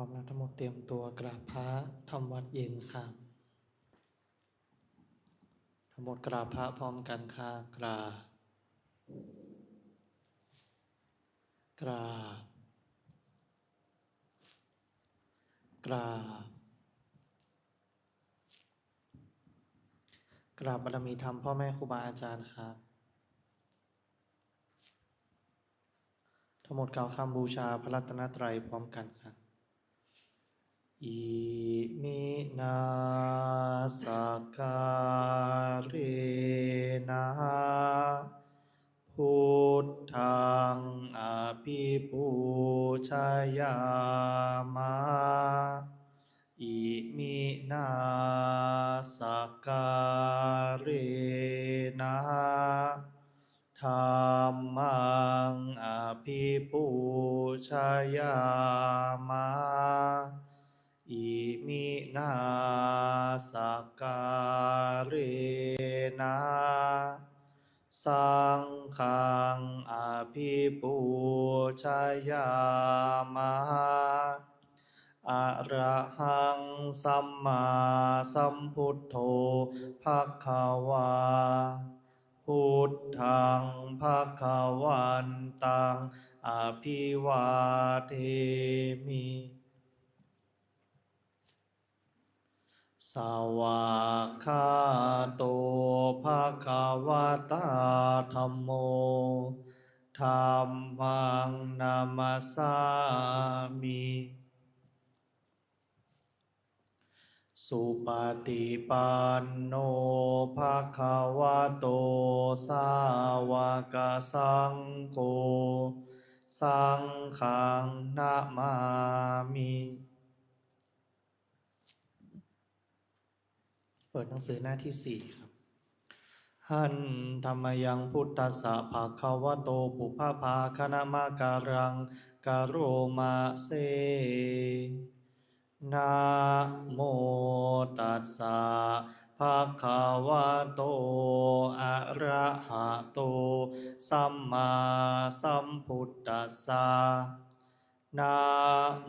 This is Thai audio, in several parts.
พร้อมแล้วทั้งหมดเตรียมตัวกราบพระทำวัดเย็นค่ะทั้งหมดกราบพระพร้อมกันค่ะกราบกราบกราบกราบบารมีธรรมพ่อแม่ครูบาอาจารย์ครับทั้งหมดกล่าวคำบูชาพระรัตนตรัยพร้อมกันครับอิมินาสการเรนะพุทธังอภิปูชยามะอิมินาสการเรนะธัมมังอภิปูชยามะอิมินาสการเรนะสังฆังอภิปูชยามะอะระหังสัมมาสัมพุทโธภควาพุทธังภควันตังอภิวาเทมิสวากขาโตภควตาธัมโมธัมมังนามัสสามิสุปฏิปันโนภควโตสาวกสังโฆสังฆังนะมามิเปิดหนังสือหน้าที่4ครับหันธรรมยังพุทธัสสะภะคะวะโตปุพพาคณมะการังกะโรมาเซนะโมตัสสะภะคะวะโตอะระหะโตสัมมาสัมพุทธัสสะนะ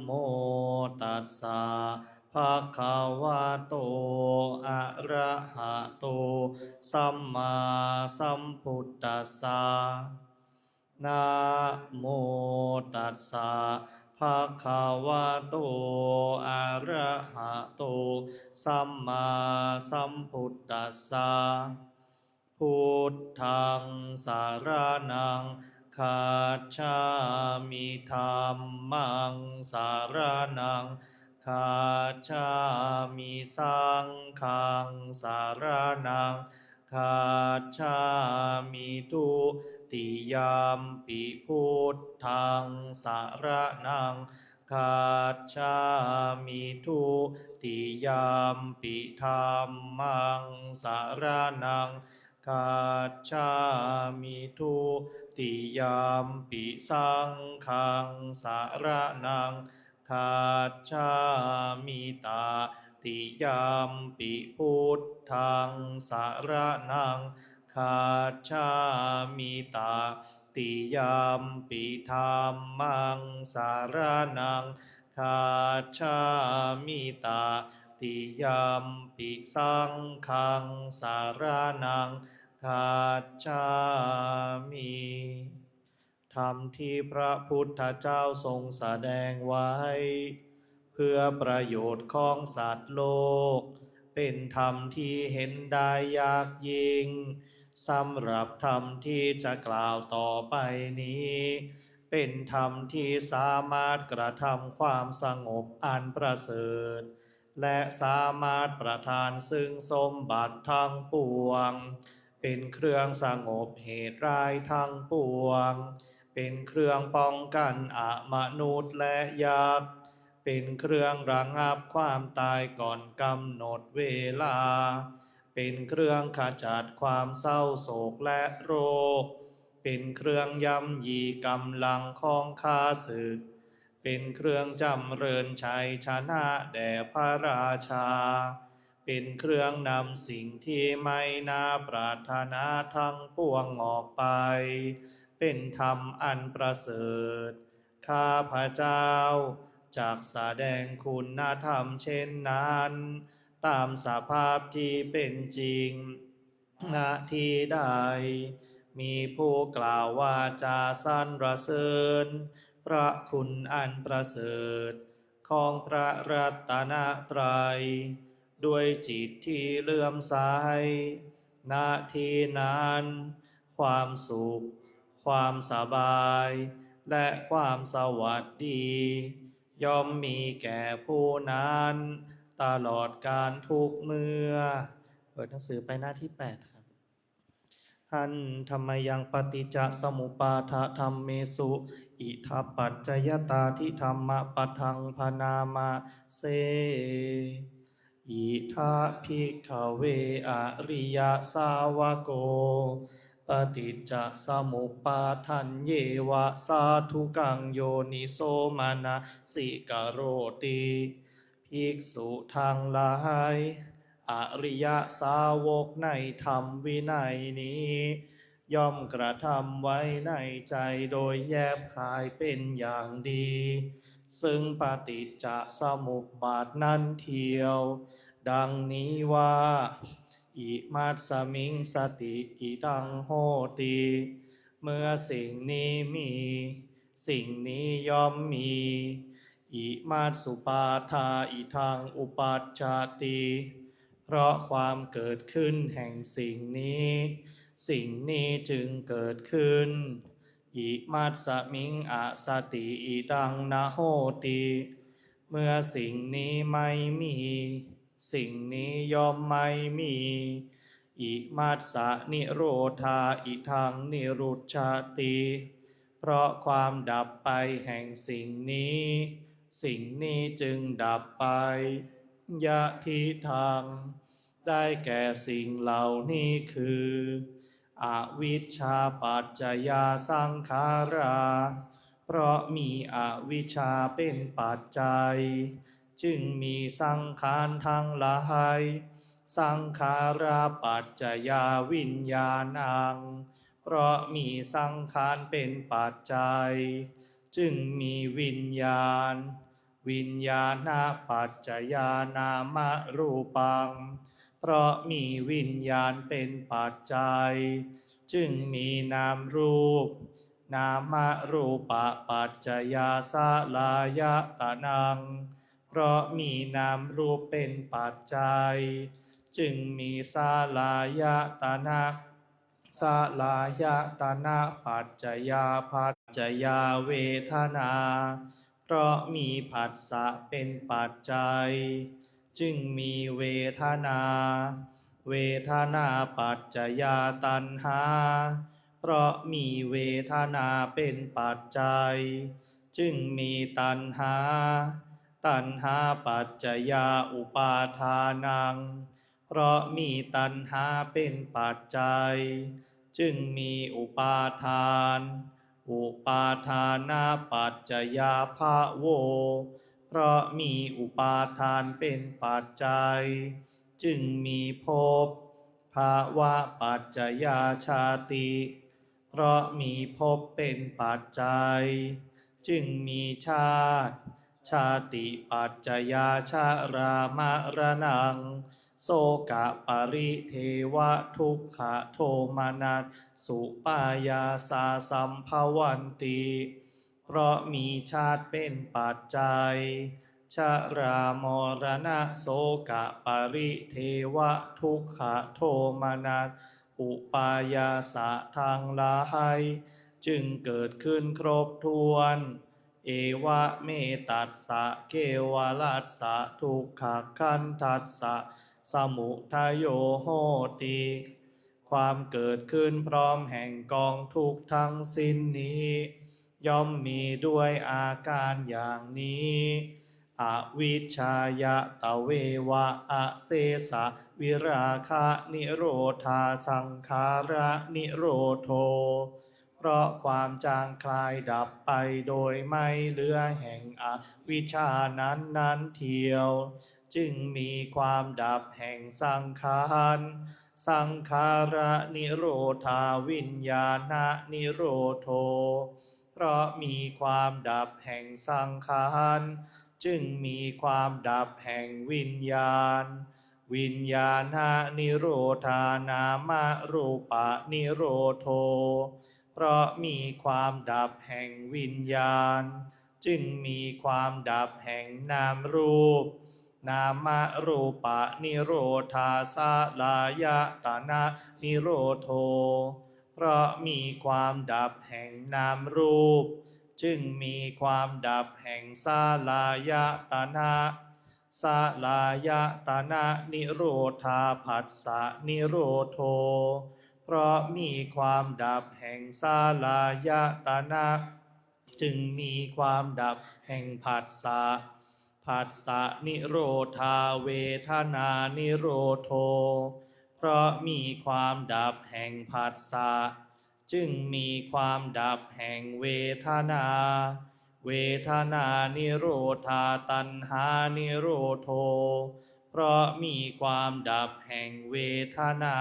โมตัสสะภะคะวะโตอะระหะโตสัมมาสัมพุทธัสสะนะโมตัสสะภะคะวะโตอะระหะโตสัมมาสัมพุทธัสสะพุทธังสารนังคัจฉามิธัมมังสารนังคัจฉามิสังฆังสารนังคัจฉามิทุติยามปิพุทธังสารนังคัจฉามิทุติยามปิธัมมังสารนังคัจฉามิทุติยามปิสังฆังสารนังคัจฉามิตาติยามปิพุทธังสารนังคัจฉามิตาติยามปิธัมมังสารนังคัจฉามิตาติยามปิสังฆังสารนังคัจฉามิธรรมที่พระพุทธเจ้าทรงแสดงไว้เพื่อประโยชน์ของสัตว์โลกเป็นธรรมที่เห็นได้ยากยิ่งสำหรับธรรมที่จะกล่าวต่อไปนี้เป็นธรรมที่สามารถกระทำความสงบอันประเสริฐและสามารถประทานซึ่งสมบัติทั้งปวงเป็นเครื่องสงบเหตุร้ายทั้งปวงเป็นเครื่องป้องกันอมนุษย์และยักษ์เป็นเครื่องระงับความตายก่อนกำหนดเวลาเป็นเครื่องขจัดความเศร้าโศกและโรคเป็นเครื่องย่ำยีกำลังของข้าศึกเป็นเครื่องจำเริญชัยชนะแด่พระราชาเป็นเครื่องนำสิ่งที่ไม่น่าปรารถนาทั้งปวงออกไปเป็นธรรมอันประเสริฐข้าพระเจ้า จากแสดงคุณธรรมเช่นนั้น ตามสภาพที่เป็นจริงณที่ใดมีผู้กล่าวว่าจาสรรเสริญพระคุณอันประเสริฐของพระรัตนตรัยด้วยจิตที่เลื่อมใสณที่นั้นความสุขความสบายและความสวัสดีย่อมมีแก่ผู้นั้นตลอดการทุกเมื่อเปิดหนังสือไปหน้าที่8ครับหันธรรมยังปฏิจจสมุปาทธรรมเมสุอิทัปปัจจยตาทิธรรมะปัทังพนามาเสอิทัภิกขเวอริยสาวโกปฏิจจสมุปาทันเยวะสาธุกังโยนิโสมานะสิกโรติภิกษุทั้งหลายอริยสาวกในธรรมวินัยนี้ย่อมกระทำไว้ในใจโดยแยบคายเป็นอย่างดี ซึ่งปฏิจจสมุปบาทนั้นเทียว ดังนี้ว่าอิมัตสมิงสติอิตังโหติ เมื่อสิ่งนี้มี สิ่งนี้ย่อมมีอิมัตสุปาทาอิทังอุปัชชาติ เพราะความเกิดขึ้นแห่งสิ่งนี้ สิ่งนี้จึงเกิดขึ้นอิมัตสมิงอสติอิดังนะโหติ เมื่อสิ่งนี้ไม่มี สิ่งนี้ย่อมไม่มีอิมัตสนิโรธาอิทังนิรุชาติ เพราะความดับไปแห่งสิ่งนี้ สิ่งนี้จึงดับไปยะทิทังได้แก่สิ่งเหล่านี้คืออวิชชาปัจจยาสังขาราเพราะมีอวิชชาเป็นปัจจัยจึงมีสังขารทั้งหลายสังขาราปัจจยาวิญญาณังเพราะมีสังขารเป็นปัจจัยจึงมีวิญญาณวิญญาณปัจจยานามรูปังเพราะมีวิญญาณเป็นปัจจัยจึงมีนามรูปนามรูปปัจจยาสลายตนังเพราะมีนามรูปเป็นปัจจัยจึงมีสลายตนะสลายตนะปัจจยาปัจจยาเวทนาเพราะมีผัสสะเป็นปัจจัยจึงมีเวทนาเวทนาปัจจยาตัณหาเพราะมีเวทนาเป็นปัจจัยจึงมีตัณหาตัณหาปัจจยาอุปาทานังเพราะมีตัณหาเป็นปัจจัยจึงมีอุปาทานอุปาทานาปัจจยาภะโวเพราะมีอุปาทานเป็นปัจจัยจึงมีภพภาวะปัจจยาชาติเพราะมีภพเป็นปัจจัยจึงมีชาติชาติปัจจยาชารามรณังโสกะปริเทวะทุกขโทมนัสสุปายาสาสัมภวันติเพราะมีชาติเป็นปัจจัยชรามรณะโสกะปริเทวะทุกขโทมนัสอุปายาสะทางหลายจึงเกิดขึ้นครบถ้วนเอวะเมตัสสะเกวลัสสะทุกขคันทัสสะสมุทัยโยโหติความเกิดขึ้นพร้อมแห่งกองทุกข์ทั้งสิ้นนี้ย่อมมีด้วยอาการอย่างนี้อวิชชายะตะเววะอเสสะวิราคะนิโรธาสังขาระนิโรโธเพราะความจางคลายดับไปโดยไม่เหลือแห่งอวิชชานั้นเทียวจึงมีความดับแห่งสังขารสังขาระนิโรธาวิญญาณนิโรโธเพ ราะมีความดับแห่งสังขารจึงมีความดับแห่งวิญญาณวิญญาณนิโรธานามรูปะนิโรโธเพราะมีความดับแห่งวิญญาณจึงมีความดับแห่งนามรูปนามรูปะนิโรธาสลายตนะนิโรโธเพราะมีความดับแห่งนามรูปจึงมีความดับแห่งสลายตนะสลายตนะนิโรธาผัสสะนิโรโธเพราะมีความดับแห่งสลายตนะจึงมีความดับแห่งผัสสะผัสสะนิโรธาเวทนานิโรโธเพราะมีความดับแห่งผัสสะจึงมีความดับแห่งเวทนาเวทนานิโรธาตัณหานิโรโธเพราะมีความดับแห่งเวทนา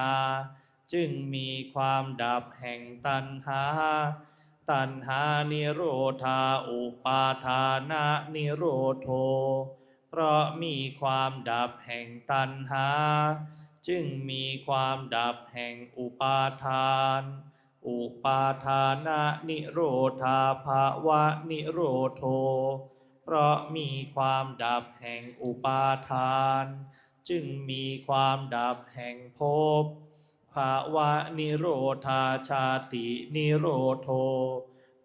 จึงมีความดับแห่งตัณหาตัณหานิโรธาอุปาทานะนิโรโธเพราะมีความดับแห่งตัณหาจึงมีความดับแห่งอุปาทานอุปาทานะนิโรธาภาวะนิโรโธเพราะมีความดับแห่งอุปาทานจึงมีความดับแห่งภพภาวะนิโรธาชาตินิโรโธ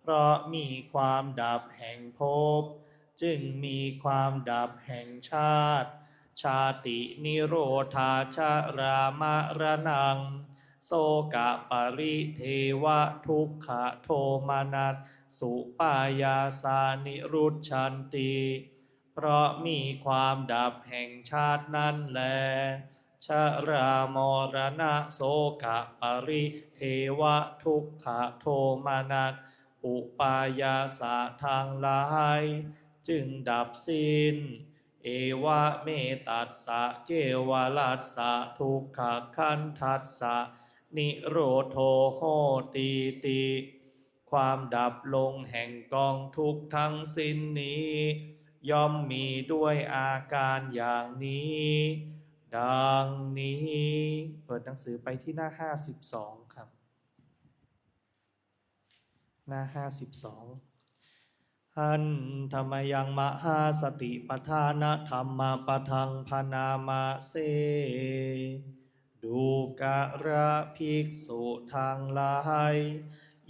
เพราะมีความดับแห่งภพจึงมีความดับแห่งชาติชาตินิโรธาชรามรณังโสกะปริเทวะทุกขโทมนัสสุปายาสานิรุชชันติเพราะมีความดับแห่งชาตินั้นแลชรามรณะโสกะปริเทวะทุกขโทมนัสอุปายาสะทางหลายจึงดับสิ้นเอวะเมตัสสะเกวลัสสะทุกขคันทัสสะนิโรโธโหติติความดับลงแห่งกองทุกข์ทั้งสิ้นนี้ย่อมมีด้วยอาการอย่างนี้ดังนี้เปิดหนังสือไปที่หน้า52ครับหน้า52หันธรรมยังมหาสติปทานธรรมปทังพนามาเสดูกะระภิกษุทางหลาย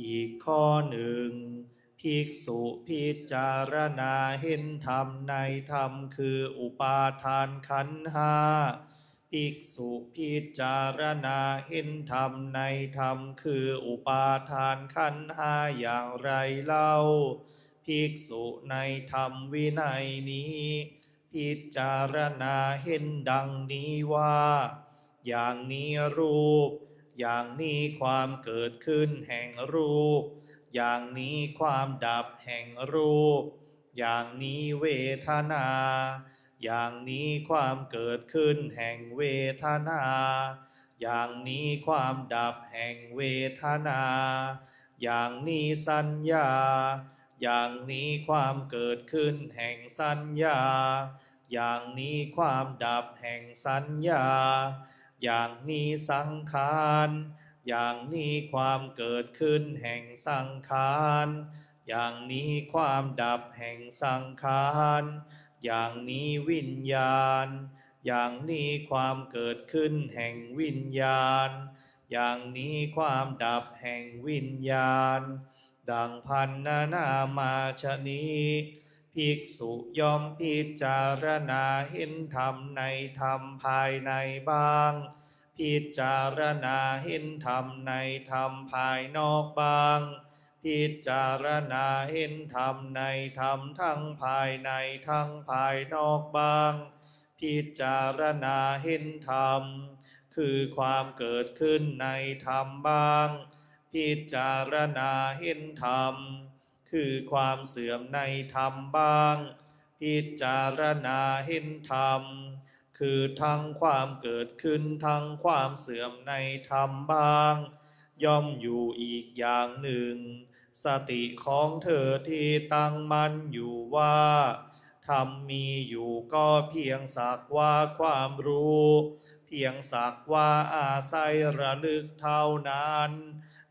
อีกข้อหนึ่งภิกษุพิจารณาเห็นธรรมในธรรมคืออุปาทานขันธ์ห้าภิกษุพิจารณาเห็นธรรมในธรรมคืออุปาทานขันธ์ห้าอย่างไรเล่าภิกษุในธรรมวินัยนี้พิจารณาเห็นดังนี้ว่าอย่างนี้รูปอย่างนี้ความเกิดขึ้นแห่งรูปอย่างนี้ความดับแห่งรูปอย่างนี้เวทนาอย่างนี้ความเกิดขึ้นแห่งเวทนาอย่างนี้ความดับแห่งเวทนาอย่างนี้สัญญาอย่างนี้ความเกิดขึ้นแห่งสัญญาอย่างนี้ความดับแห่งสัญญาอย่างนี้สังขารอย่างนี้ความเกิดขึ้นแห่งสังขารอย่างนี้ความดับแห่งสังขารอย่างนี้วิญญาณอย่างนี้ความเกิดขึ้นแห่งวิญญาณอย่างนี้ความดับแห่งวิญญาณดังพันนามาชนี้ภิกษุย่อมพิจารณาเห็นธรรมในธรรมภายในบ้างพิจารณาเห็นธรรมในธรรมภายนอกบ้างพิจารณาเห็นธรรมในธรรมทั้งภายในทั้งภายนอกบ้างพิจารณาเห็นธรรมคือความเกิดขึ้นในธรรมบ้างพิจารณาเห็นธรรมคือความเสื่อมในธรรมบ้างพิจารณาเห็นธรรมคือทั้งความเกิดขึ้นทั้งความเสื่อมในธรรมบ้างย่อมอยู่อีกอย่างหนึ่ง สติของเธอที่ตั้งมั่นอยู่ว่าธรรมมีอยู่ก็เพียงสักว่าความรู้เพียงสักว่าอาศัยระลึกเท่านั้น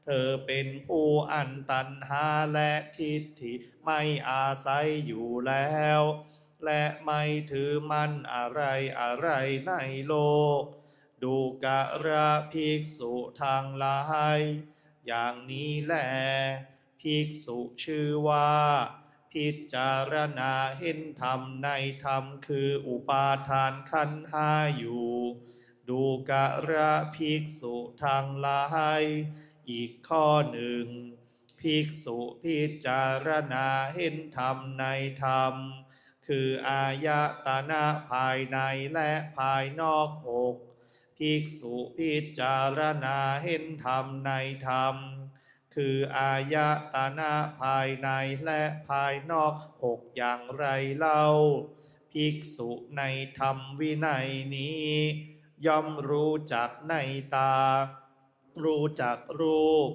เธอเป็นผู้อันตัณหาและทิฏฐิไม่อาศัยอยู่แล้วและไม่ถือมั่นอะไรอะไรในโลกดูกระภิกษุทางหลายอย่างนี้แลภิกษุชื่อว่าพิจารณาเห็นธรรมในธรรมคืออุปาทานขันธ์ห้าอยู่ดูกระภิกษุทางหลายอีกข้อหนึ่งภิกษุพิจารณาเห็นธรรมในธรรมคืออายตนะภายในและภายนอกหกภิกษุพิจารณาเห็นธรรมในธรรมคืออายตนะภายในและภายนอกหกอย่างไรเล่าภิกษุในธรรมวินัยนี้ย่อมรู้จักในตารู้จักรูป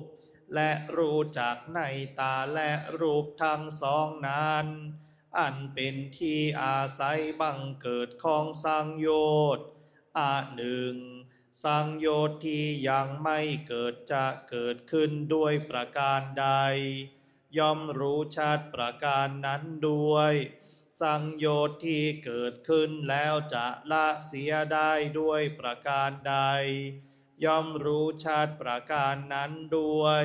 และรู้จักในตาและรูปทั้งสองนั้นอันเป็นที่อาศัยบังเกิดของสังโยชน์หนึ่งสังโยชน์ที่ยังไม่เกิดจะเกิดขึ้นด้วยประการใดย่อมรู้ชัดประการนั้นด้วยสังโยชน์ที่เกิดขึ้นแล้วจะละเสียได้ด้วยประการใดย่อมรู้ชัดประการนั้นด้วย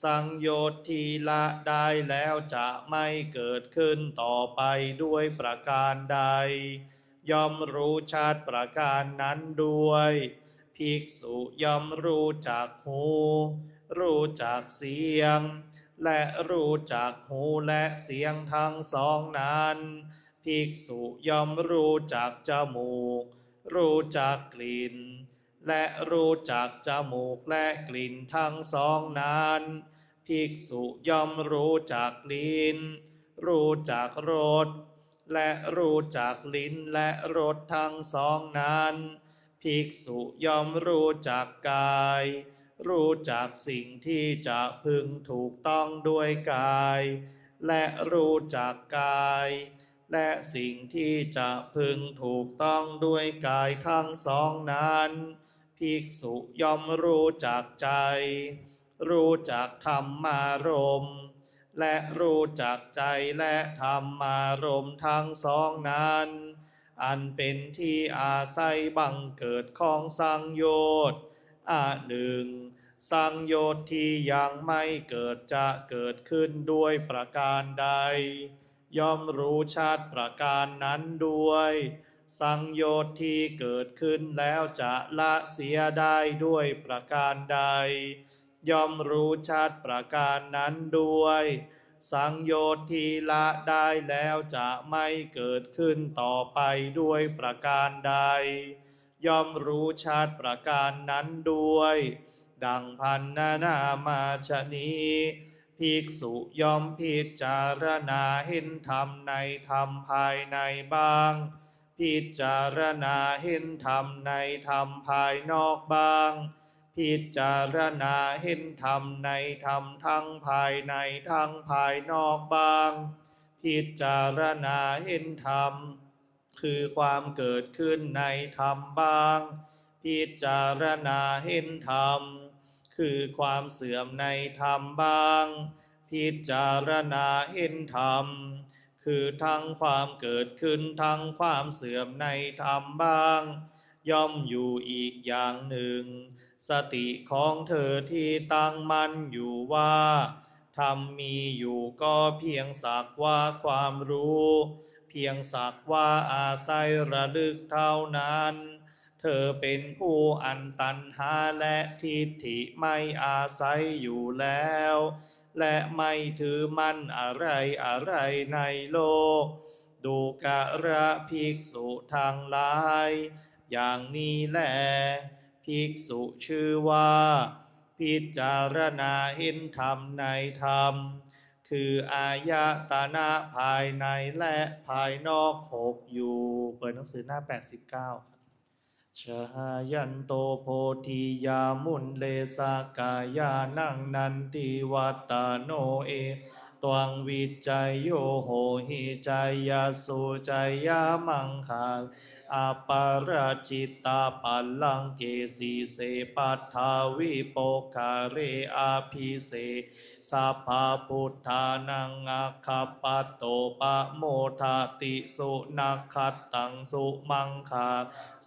สังโยชน์ที่ละได้แล้วจะไม่เกิดขึ้นต่อไปด้วยประการใดย่อมรู้ชัดประการนั้นด้วยภิกษุย่อมรู้จักหูรู้จักเสียงและรู้จักหูและเสียงทั้งสองนั้นภิกษุย่อมรู้จักจมูกรู้จักกลิ่นและรู้จักจมูกและกลิ่นทั้งสองนั้นภิกษุย่อมรู้จักลิ้นรู้จักรสและรู้จักลิ้นและรสทั้งสองนั้นภิกษุย่อมรู้จักกายรู้จักสิ่งที่จะพึงถูกต้องด้วยกายและรู้จักกายและสิ่งที่จะพึงถูกต้องด้วยกายทั้งสองนั้นภิกษุย่อมรู้จักใจรู้จักธรรมารมณ์และรู้จักใจและธรรมารมณ์ทั้งสองนั้นอันเป็นที่อาศัยบังเกิดของสังโยชน์หนึ่งสังโยชน์ที่ยังไม่เกิดจะเกิดขึ้นด้วยประการใดย่อมรู้ชัดประการนั้นด้วยสังโยชน์ที่เกิดขึ้นแล้วจะละเสียได้ด้วยประการใดย่อมรู้ชัดประการนั้นด้วยสังโยชน์ที่ละได้แล้วจะไม่เกิดขึ้นต่อไปด้วยประการใดย่อมรู้ชัดประการนั้นด้วยดังพันนามาชนี้ภิกษุย่อมพิจารณาเห็นธรรมในธรรมภายในบ้างพิจารณาเห็นธรรมในธรรมภายนอกบ้างพิจารณาเห็นธรรมในธรรมทั้งภายในทั้งภายนอกบ้างพิจารณาเห็นธรรมคือความเกิดขึ้นในธรรมบ้างพิจารณาเห็นธรรมคือความเสื่อมในธรรมบ้างพิจารณาเห็นธรรมคือทั้งความเกิดขึ้นทั้งความเสื่อมในธรรมบ้างย่อมอยู่อีกอย่างหนึ่งสติของเธอที่ตั้งมั่นอยู่ว่าธรรมมีอยู่ก็เพียงสักว่าความรู้เพียงสักว่าอาศัยระลึกเท่านั้นเธอเป็นผู้อันตัณหาและทิฏฐิไม่อาศัยอยู่แล้วและไม่ถือมั่นอะไรอะไรในโลกดูกระภิกษุทางหลายอย่างนี้แลภิกษุชื่อว่าพิจารณาเห็นธรรมในธรรมคืออายตนะภายในและภายนอกหกอยู่เปิดหนังสือหน้า89ครับ ชายันโตโพธิยามุนเลสากายานังนันติวัตโนเอตวังวิจัยโยโหหิจัยยสุจัยยามังคาอาปาราจิตตาปัลลังเกสีเสปัทธาวิโปคาเรอาภิเสสัพพะพุทธานังอาคัปปัตโตปะโมทาติสุนักขัตตังสุมังคา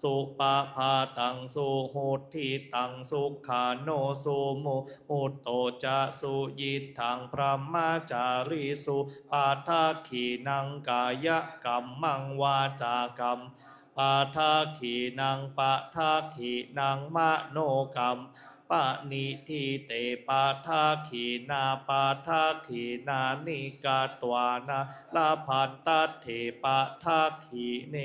สุปะพาตังสุโหติตังสุขาโนสุมุหุตโตจะสุยิทังพระมจาริสุปาทาขีนังกายกรรมังวาจากรรมปาทาขีนังปะทาขีนังมโนกรรมปะนิทิเตปาทาขีนาปาทาขีนานิกาตวานาลาพันตัตเถปาทาขีเน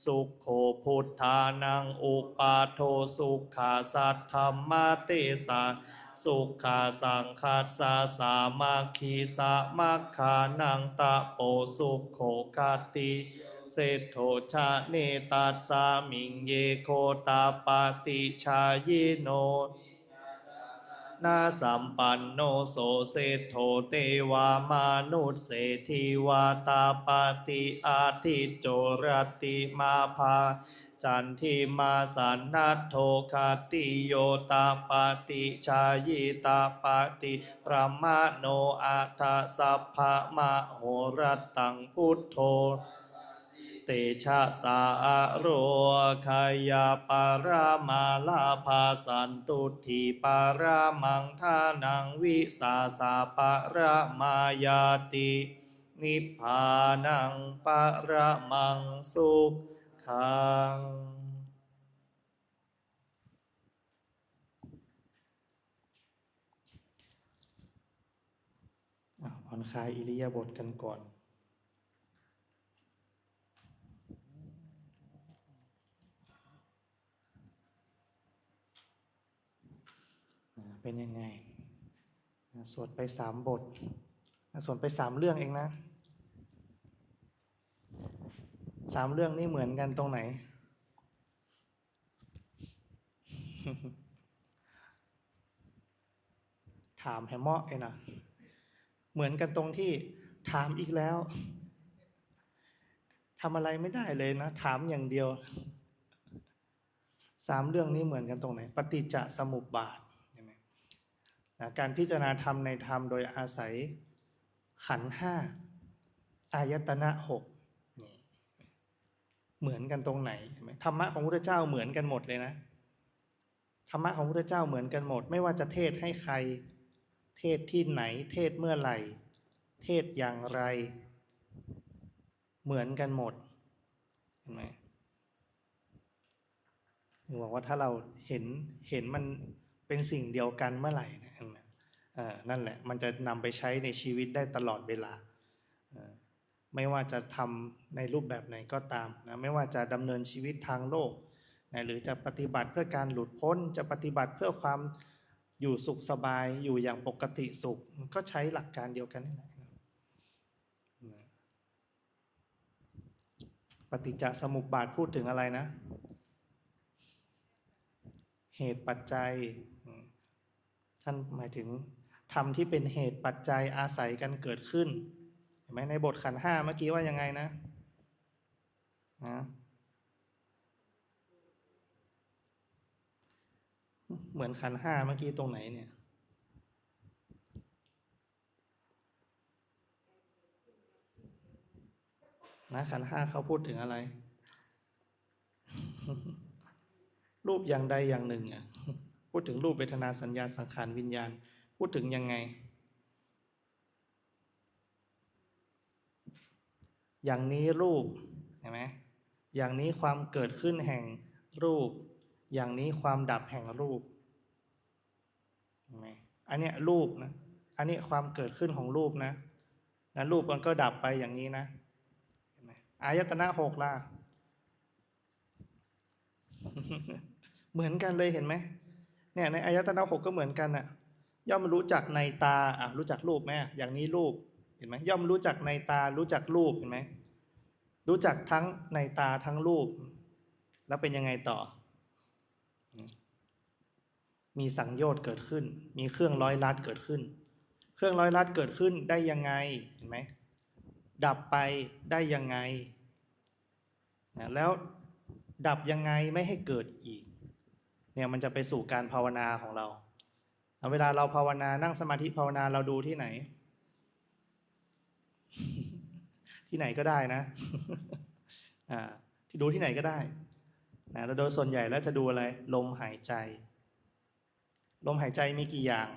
สุขโขพุทธานังอุปาโทสุขาสัทธรรมเตสาสุขาสังคัสสะสามัคคีสามัคคานังตะโปสุขโขคติเศธโธชะเนตัสสามิงเยโคตาปติชายโนนาสัมปันโนโสเศธโธเทวามนุษย์เศรษฐีวาตาปติอาทิจโจรติมาภาจันทิมาสันนัตโทคติโยตาปติชายิตาปติพระมโนอัฏฐสัพพะมโหรตังพุทโธเตชะสาโรคายาปารามาลาภาสันตุทิปารามังทานังวิสาสาปารา มายาตินิพพานังปะระมังสุขังผ่อนคลายอิริยาบถกันก่อนเป็นยังไงสวดไป3 บทสวดไป3 เรื่องเองนะ3 เรื่องนี่เหมือนกันตรงไหน ถามแฮมเมาะเองนะเหมือนกันตรงที่ถามอีกแล้วทำอะไรไม่ได้เลยนะถามอย่างเดียว3 เรื่องนี้เหมือนกันตรงไหนปฏิจจสมุปบาทการพิจารณาธรรมในธรรมโดยอาศัยขันธ์5อายตนะ6นี่เหมือนกันตรงไหนธรรมะของพระพุทธเจ้าเหมือนกันหมดเลยนะธรรมะของพระพุทธเจ้าเหมือนกันหมดไม่ว่าจะเทศให้ใครเทศที่ไหนเทศเมื่อไหร่เทศอย่างไรเหมือนกันหมดเห็นไหมบอกว่าถ้าเราเห็นมันเป็นสิ่งเดียวกันเมื่อไหร่นั่นแหละมันจะนำไปใช้ในชีวิตได้ตลอดเวลาไม่ว่าจะทำในรูปแบบไหนก็ตามนะไม่ว่าจะดำเนินชีวิตทางโลกนะหรือจะปฏิบัติเพื่อการหลุดพ้นจะปฏิบัติเพื่อความอยู่สุขสบายอยู่อย่างปกติสุขก็ใช้หลักการเดียวกันนี่แหละปฏิจจสมุปบาทพูดถึงอะไรนะเหตุปัจจัยท่านหมายถึงธรรมที่เป็นเหตุปัจจัยอาศัยกันเกิดขึ้นเห็นไหมในบทขันธ์5เมื่อกี้ว่ายังไงนะเหมือนขันธ์5เมื่อกี้ตรงไหนเนี่ยนะขันธ์5เขาพูดถึงอะไรรูปอย่างใดอย่างหนึ่งพูดถึงรูปเวทนาสัญญาสังขารวิญญาณพูดถึงยังไงอย่างนี้รูปเห็นไหมอย่างนี้ความเกิดขึ้นแห่งรูปอย่างนี้ความดับแห่งรูปเห็นไหมอันเนี้ยรูปนะอันนี้ความเกิดขึ้นของรูปนะรูปมันก็ดับไปอย่างนี้นะเห็นไหมอายตนะ6ล่ะ เหมือนกันเลยเห็นไหมเนี่ยในอายตนะ6ก็เหมือนกันน่ะย่อมรู้จักในตารู้จักรูปไหมอย่างนี้รูปเห็นไหมย่อมรู้จักในตารู้จักรูปเห็นไหมรู้จักทั้งในตาทั้งรูป แล้วเป็นยังไงต่อ มีสังโยชน์เกิดขึ้น มีเครื่องร้อยลัดเกิดขึ้น เครื่องร้อยลัดเกิดขึ้นได้ยังไงเห็นไหมดับไปได้ยังไงแล้วดับยังไงไม่ให้เกิดอีกเนี่ยมันจะไปสู่การภาวนาของเราเวลาเราภาวนานั่งสมาธิภาวนาเราดูที่ไหน ที่ไหนก็ได้นะ ที่ดูที่ไหนก็ได้นะแต่โดยส่วนใหญ่แล้วจะดูอะไรลมหายใจลมหายใจมีกี่อย่าง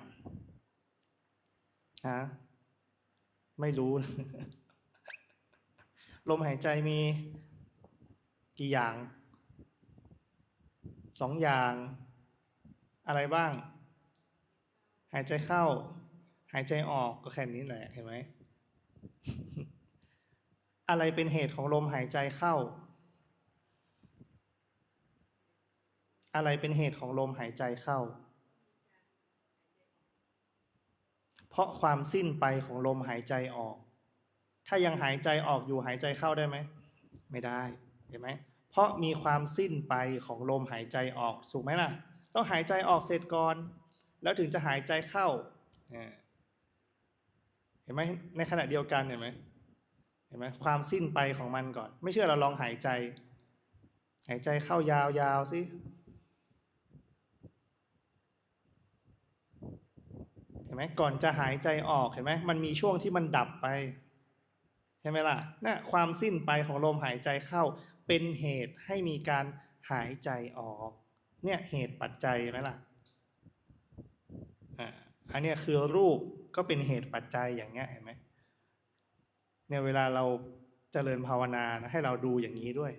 ไม่รู้ ลมหายใจมีกี่อย่าง2 อย่างอะไรบ้างหายใจเข้าหายใจออกก็แค่นี้แหละเห็นไหม อะไรเป็นเหตุของลมหายใจเข้าอะไรเป็นเหตุของลมหายใจเข้าเพราะความสิ้นไปของลมหายใจออกถ้ายังหายใจออกอยู่หายใจเข้าได้ไหมไม่ได้เห็นไหมเพราะมีความสิ้นไปของลมหายใจออกถูกไหมล่ะต้องหายใจออกเสร็จก่อนแล้วถึงจะหายใจเข้าเห็นไหมในขณะเดียวกันเห็นไหมความสิ้นไปของมันก่อนไม่เชื่อเราลองหายใจเข้ายาวๆสิเห็นไหมก่อนจะหายใจออกเห็นไหมมันมีช่วงที่มันดับไปใช่ไหมล่ะน่ะความสิ้นไปของลมหายใจเข้าเป็นเหตุให้มีการหายใจออกเนี่ยเหตุปัจจัยไหมล่ะอันนี้คือรูปก็เป็นเหตุปัจจัยอย่างเงี้ยเห็นไหมเนี่ยเวลาเราเจริญภาวนานะให้เราดูอย่างนี้ด้วย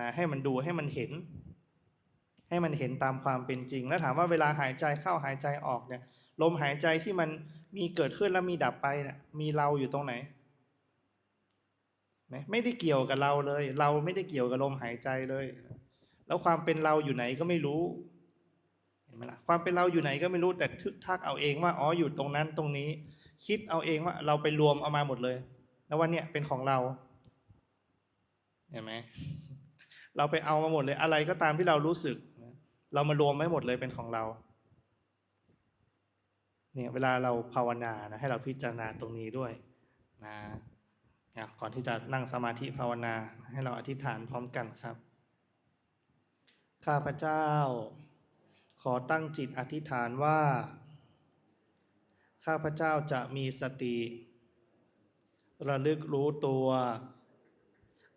นะให้มันดูให้มันเห็นตามความเป็นจริงแล้วถามว่าเวลาหายใจเข้าหายใจออกเนี่ยลมหายใจที่มันมีเกิดขึ้นแล้วมีดับไปเนี่ยมีเราอยู่ตรงไหนไม่ได้เกี่ยวกับเราเลยเราไม่ได้เกี่ยวกับลมหายใจเลยแล้วความเป็นเราอยู่ไหนก็ไม่รู้เห็นไหมล่ะความเป็นเราอยู่ไหนก็ไม่รู้แต่ทึกทักเอาเองว่าอ๋ออยู่ตรงนั้นตรงนี้คิดเอาเองว่าเราไปรวมเอามาหมดเลยแล้วว่าเนี่ยเป็นของเราเห็นไหมเราไปเอามาหมดเลยอะไรก็ตามที่เรารู้สึกเรามารวมไว้หมดเลยเป็นของเราเนี่ยเวลาเราภาวนานะให้เราพิจารณาตรงนี้ด้วยนะก่อนที่จะนั่งสมาธิภาวนาให้เราอธิษฐานพร้อมกันครับข้าพเจ้าขอตั้งจิตอธิษฐานว่าข้าพเจ้าจะมีสติระลึกรู้ตัว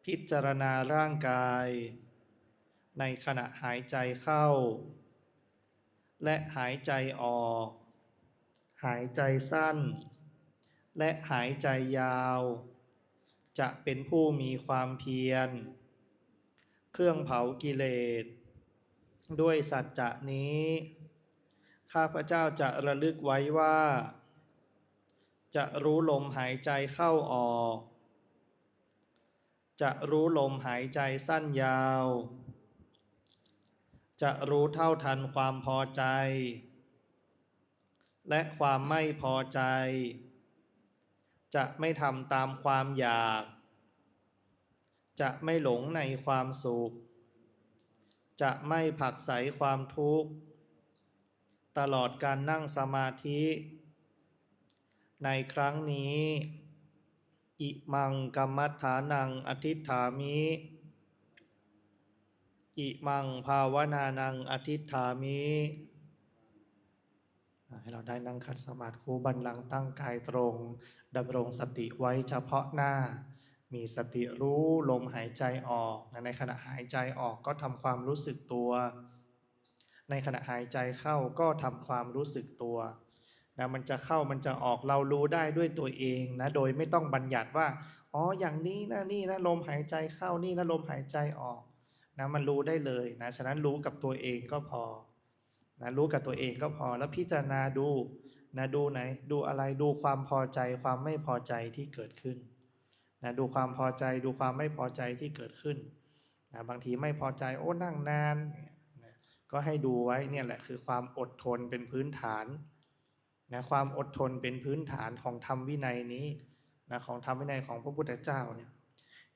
พิจารณาร่างกายในขณะหายใจเข้าและหายใจออกหายใจสั้นและหายใจยาวจะเป็นผู้มีความเพียรเครื่องเผากิเลสด้วยสัจจะนี้ข้าพเจ้าจะระลึกไว้ว่าจะรู้ลมหายใจเข้าออกจะรู้ลมหายใจสั้นยาวจะรู้เท่าทันความพอใจและความไม่พอใจจะไม่ทำตามความอยากจะไม่หลงในความสุขจะไม่ผลักไสความทุกข์ตลอดการนั่งสมาธิในครั้งนี้อิมังกัมมัฏฐานังอธิฏฐามิอิมังภาวนานังอธิฏฐามิให้เราได้นั่งขัดสมาธิคู่บัลลังก์ตั้งกายตรงดำรงสติไว้เฉพาะหน้ามีสติรู้ลมหายใจออกในขณะหายใจออกก็ทำความรู้สึกตัวในขณะหายใจเข้าก็ทำความรู้สึกตัวนะมันจะเข้ามันจะออกเรารู้ได้ด้วยตัวเองนะโดยไม่ต้องบัญญัติว่าอ๋ออย่างนี้นะนี่นะลมหายใจเข้านี่นะลมหายใจออกนะมันรู้ได้เลยนะฉะนั้นรู้กับตัวเองก็พอนะรู้กับตัวเองก็พอแล้วพิจารณาดูนะดูไหนดูอะไรดูความพอใจความไม่พอใจที่เกิดขึ้นนะดูความพอใจดูความไม่พอใจที่เกิดขึ้นนะบางทีไม่พอใจโอ้นั่งนานนะก็ให้ดูไว้เนี่ยแหละคือความอดทนเป็นพื้นฐานนะความอดทนเป็นพื้นฐานของธรรมวินัยนี้นะของธรรมวินัยของพระพุทธเจ้าเนี่ย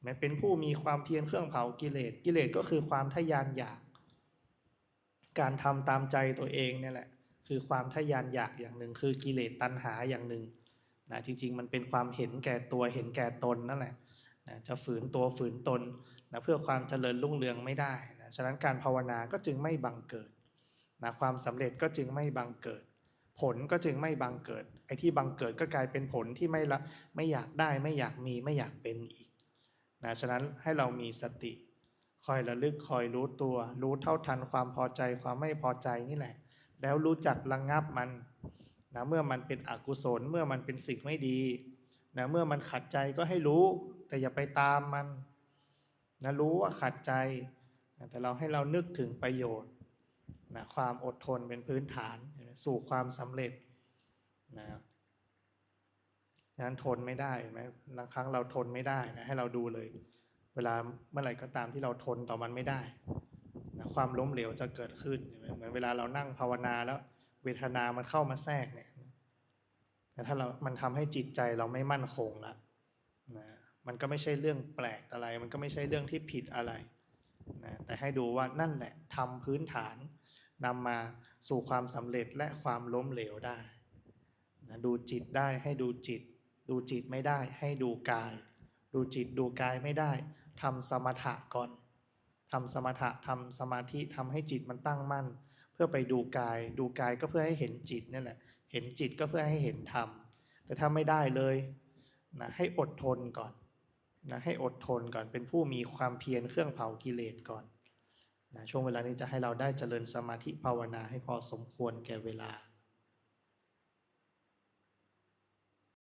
มันเป็นผู้มีความเพียรเครื่องเผากิเลสกิเลสก็คือความทะยานอยากการทำตามใจตัวเองเนี่ยแหละคือความทะยานอยากอย่างหนึ่งคือกิเลสตัณหาอย่างหนึ่งนะจริงๆมันเป็นความเห็นแก่ตัวเห็นแก่ตนนั่นแหละนะจะฝืนตัวฝืนตนนะเพื่อความเจริญรุ่งเรืองไม่ได้นะฉะนั้นการภาวนาก็จึงไม่บังเกิดนะความสำเร็จก็จึงไม่บังเกิดผลก็จึงไม่บังเกิดไอ้ที่บังเกิดก็กลายเป็นผลที่ไม่อยากได้ไม่อยากมีไม่อยากเป็นอีกนะฉะนั้นให้เรามีสติคอยระลึกคอยรู้ตัวรู้เท่าทันความพอใจความไม่พอใจนี่แหละแล้วรู้จักระงับมันนะเมื่อมันเป็นอกุศลเมื่อมันเป็นสิ่งไม่ดีนะเมื่อมันขัดใจก็ให้รู้แต่อย่าไปตามมันนะรู้ว่าขัดใจนะแต่ให้เรานึกถึงประโยชน์นะความอดทนเป็นพื้นฐานสู่ความสำเร็จนะนั้นทนไม่ได้ไหมบางครั้งเราทนไม่ได้นะให้เราดูเลยเวลาเมื่อไหร่ก็ตามที่เราทนต่อมันไม่ได้นะความล้มเหลวจะเกิดขึ้นเหมือนเวลาเรานั่งภาวนาแล้วเวทนามันเข้ามาแทรกเนี่ยแต่ถ้ามันทำให้จิตใจเราไม่มั่นคงละนะมันก็ไม่ใช่เรื่องแปลกอะไรมันก็ไม่ใช่เรื่องที่ผิดอะไรนะแต่ให้ดูว่านั่นแหละทำพื้นฐานนำมาสู่ความสำเร็จและความล้มเหลวได้นะดูจิตได้ให้ดูจิตดูจิตไม่ได้ให้ดูกายดูจิตดูกายไม่ได้ทำสมถะก่อนทำสมถะทำสมาธิทำให้จิตมันตั้งมั่นเพื่อไปดูกายดูกายก็เพื่อให้เห็นจิตนั่นแหละเห็นจิตก็เพื่อให้เห็นธรรมแต่ถ้าไม่ได้เลยนะให้อดทนก่อนนะให้อดทนก่อนเป็นผู้มีความเพียรเครื่องเผากิเลสก่อนนะช่วงเวลานี้จะให้เราได้เจริญสมาธิภาวนาให้พอสมควรแก่เวลา